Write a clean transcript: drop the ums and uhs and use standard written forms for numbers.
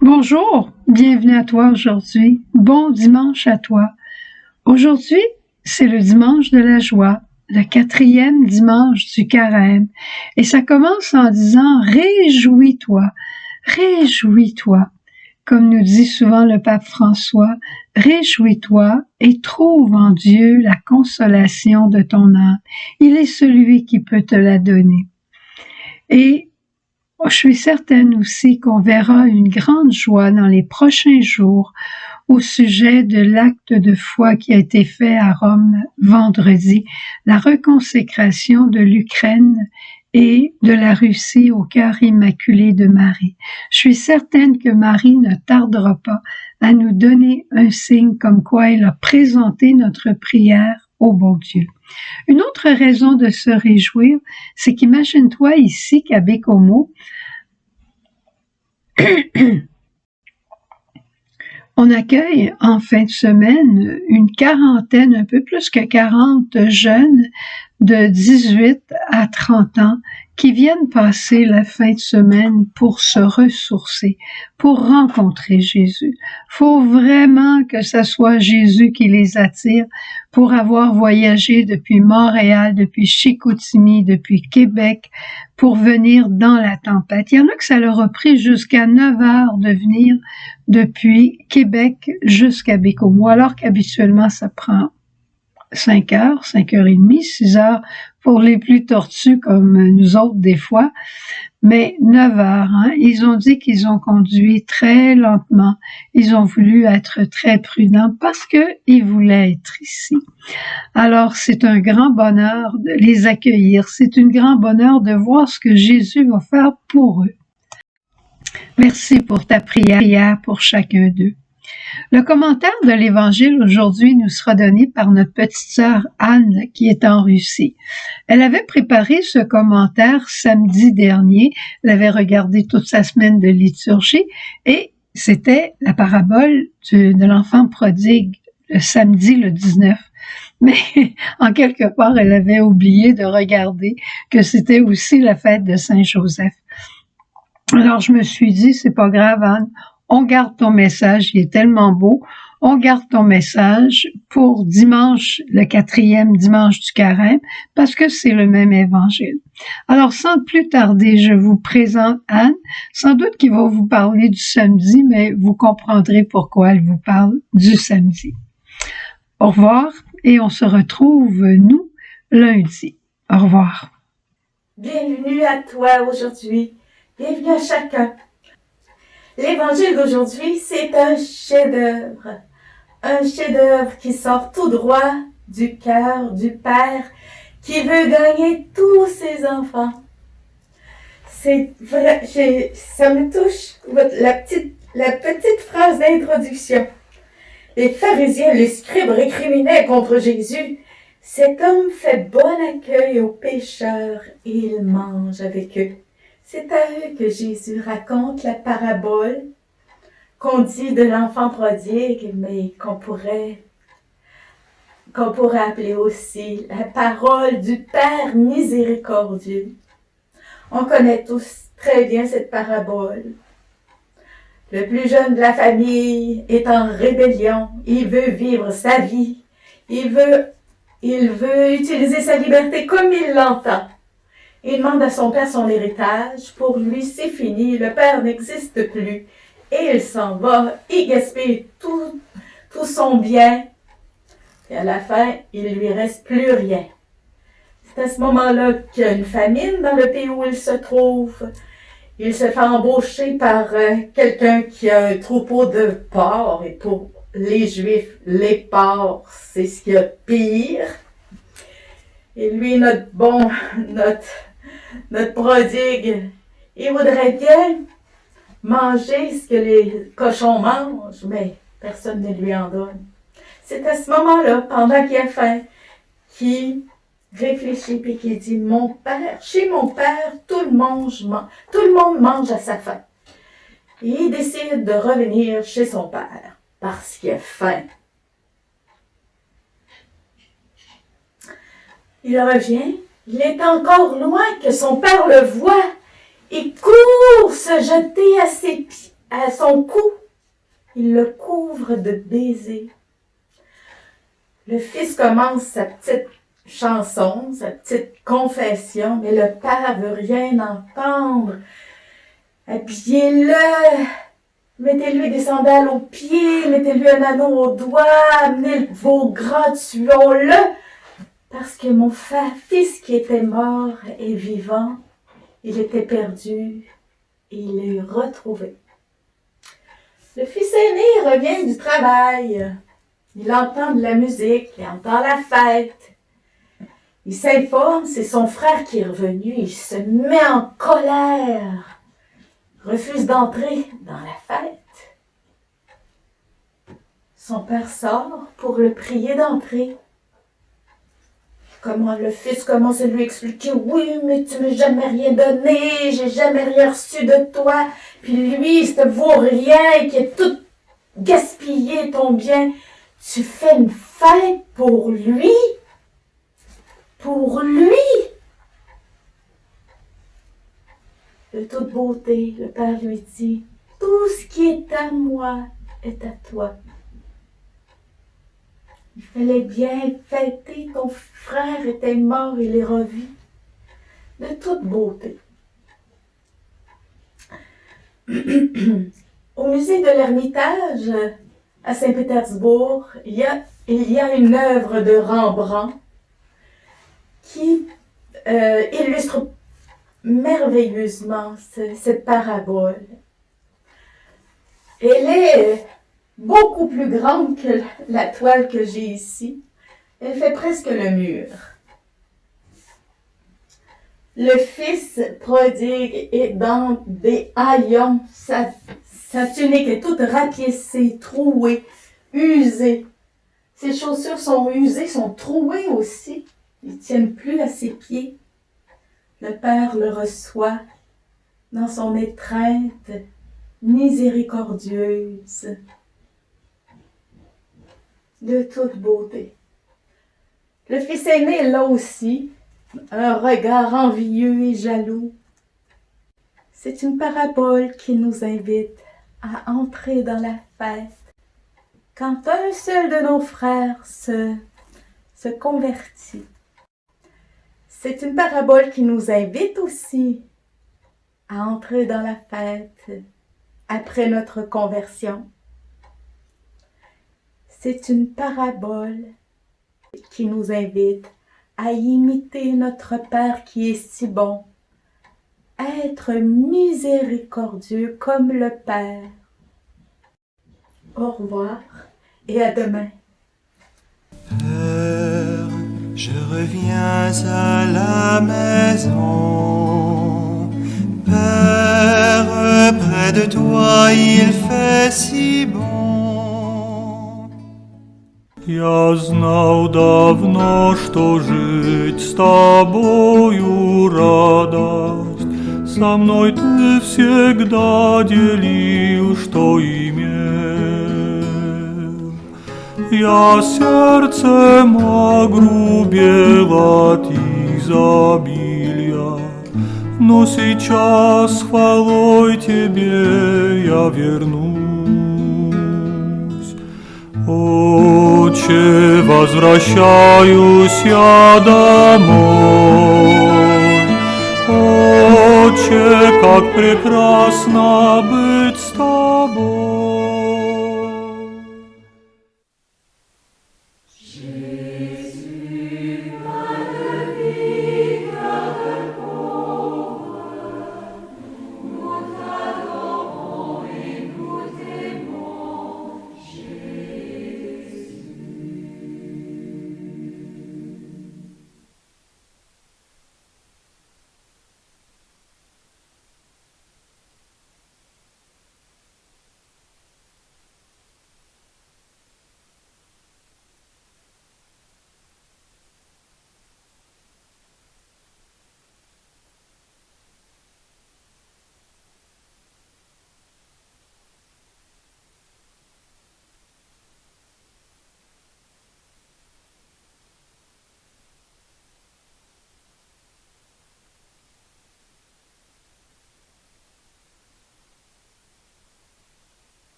Bonjour, bienvenue à toi aujourd'hui. Bon dimanche à toi. Aujourd'hui, c'est le dimanche de la joie, le 4e dimanche du carême. Et ça commence en disant « Réjouis-toi, réjouis-toi ». Comme nous dit souvent le pape François, « Réjouis-toi et trouve en Dieu la consolation de ton âme. Il est celui qui peut te la donner. » Et je suis certaine aussi qu'on verra une grande joie dans les prochains jours au sujet de l'acte de foi qui a été fait à Rome vendredi, la reconsécration de l'Ukraine et de la Russie au cœur immaculé de Marie. Je suis certaine que Marie ne tardera pas à nous donner un signe comme quoi elle a présenté notre prière au bon Dieu. Une autre raison de se réjouir, c'est qu'imagine-toi ici qu'à Bécomo, on accueille en fin de semaine une quarantaine, un peu plus que 40 jeunes de 18 à 30 ans qui viennent passer la fin de semaine pour se ressourcer, pour rencontrer Jésus. Faut vraiment que ça soit Jésus qui les attire pour avoir voyagé depuis Montréal, depuis Chicoutimi, depuis Québec, pour venir dans la tempête. Il y en a que ça leur a pris jusqu'à 9 heures de venir depuis Québec jusqu'à Bécomo, alors qu'habituellement ça prend 5 heures, 5h30, 6 heures pour les plus tortus comme nous autres des fois, mais 9 heures. Ils ont dit qu'ils ont conduit très lentement. Ils ont voulu être très prudents parce qu'ils voulaient être ici. Alors, c'est un grand bonheur de les accueillir. C'est un grand bonheur de voir ce que Jésus va faire pour eux. Merci pour ta prière pour chacun d'eux. Le commentaire de l'Évangile aujourd'hui nous sera donné par notre petite sœur Anne qui est en Russie. Elle avait préparé ce commentaire samedi dernier, elle avait regardé toute sa semaine de liturgie et c'était la parabole de l'enfant prodigue le samedi le 19. Mais en quelque part, elle avait oublié de regarder que c'était aussi la fête de Saint-Joseph. Alors je me suis dit, c'est pas grave Anne, on garde ton message, il est tellement beau, on garde ton message pour dimanche, le 4e dimanche du carême, parce que c'est le même évangile. Alors sans plus tarder, je vous présente Anne, sans doute qu'il va vous parler du samedi, mais vous comprendrez pourquoi elle vous parle du samedi. Au revoir et on se retrouve, nous, lundi. Au revoir. Bienvenue à toi aujourd'hui, bienvenue à chacun. L'évangile d'aujourd'hui, c'est un chef-d'œuvre qui sort tout droit du cœur du Père qui veut gagner tous ses enfants. C'est vrai, ça me touche, la petite phrase d'introduction. Les pharisiens, les scribes récriminaient contre Jésus. Cet homme fait bon accueil aux pécheurs et il mange avec eux. C'est à eux que Jésus raconte la parabole qu'on dit de l'enfant prodigue, mais qu'on pourrait appeler aussi la parole du Père miséricordieux. On connaît tous très bien cette parabole. Le plus jeune de la famille est en rébellion. Il veut vivre sa vie. Il veut utiliser sa liberté comme il l'entend. Il demande à son père son héritage. Pour lui, c'est fini. Le père n'existe plus. Et il s'en va. Il gaspille tout son bien. Et à la fin, il lui reste plus rien. C'est à ce moment-là qu'il y a une famine dans le pays où il se trouve. Il se fait embaucher par quelqu'un qui a un troupeau de porcs. Et pour les Juifs, les porcs, c'est ce qu'il y a de pire. Et lui, notre prodigue, il voudrait bien manger ce que les cochons mangent, mais personne ne lui en donne. C'est à ce moment-là, pendant qu'il a faim, qu'il réfléchit et qu'il dit, chez mon père, tout le monde mange à sa faim. Et il décide de revenir chez son père parce qu'il a faim. Il revient, il est encore loin que son père le voit. Il court se jeter à ses pieds. À son cou, il le couvre de baisers. Le fils commence sa petite chanson, sa petite confession, mais le père veut rien entendre. Habillez-le, mettez-lui des sandales aux pieds, mettez-lui un anneau au doigt, amenez vos gras, tuons-le, parce que mon fils qui était mort est vivant, il était perdu, et il est retrouvé. Le fils aîné revient du travail. Il entend de la musique, il entend la fête. Il s'informe, c'est son frère qui est revenu. Il se met en colère, refuse d'entrer dans la fête. Son père sort pour le prier d'entrer. Comment le fils commence à lui expliquer, oui, mais tu m'as jamais rien donné, j'ai jamais rien reçu de toi. Puis lui, c'est vaut rien, qui a tout gaspillé ton bien. Tu fais une fête pour lui? Pour lui? De toute beauté, le père lui dit, tout ce qui est à moi est à toi. Il fallait bien fêter, ton frère était mort, il est revu. De toute beauté. Au musée de l'Ermitage, à Saint-Pétersbourg, il y a une œuvre de Rembrandt qui illustre merveilleusement cette parabole. Elle est beaucoup plus grande que la toile que j'ai ici. Elle fait presque le mur. Le fils prodigue est dans des haillons. Sa tunique est toute rapiécée, trouée, usée. Ses chaussures sont usées, sont trouées aussi. Ils ne tiennent plus à ses pieds. Le père le reçoit dans son étreinte miséricordieuse, de toute beauté. Le fils aîné est là aussi, un regard envieux et jaloux. C'est une parabole qui nous invite à entrer dans la fête. Quand un seul de nos frères se convertit, c'est une parabole qui nous invite aussi à entrer dans la fête après notre conversion. C'est une parabole qui nous invite à imiter notre Père qui est si bon, à être miséricordieux comme le Père. Au revoir et à demain. Père, je reviens à la maison. Père, près de toi il fait si bon. Я знал давно, что жить с тобою радость. Со мной ты всегда делил, что имел. Я сердцем огрубел от изобилия, но сейчас с хвалой тебе я вернусь. Отче, возвращаюсь я домой. Отче, как прекрасно быть с тобой.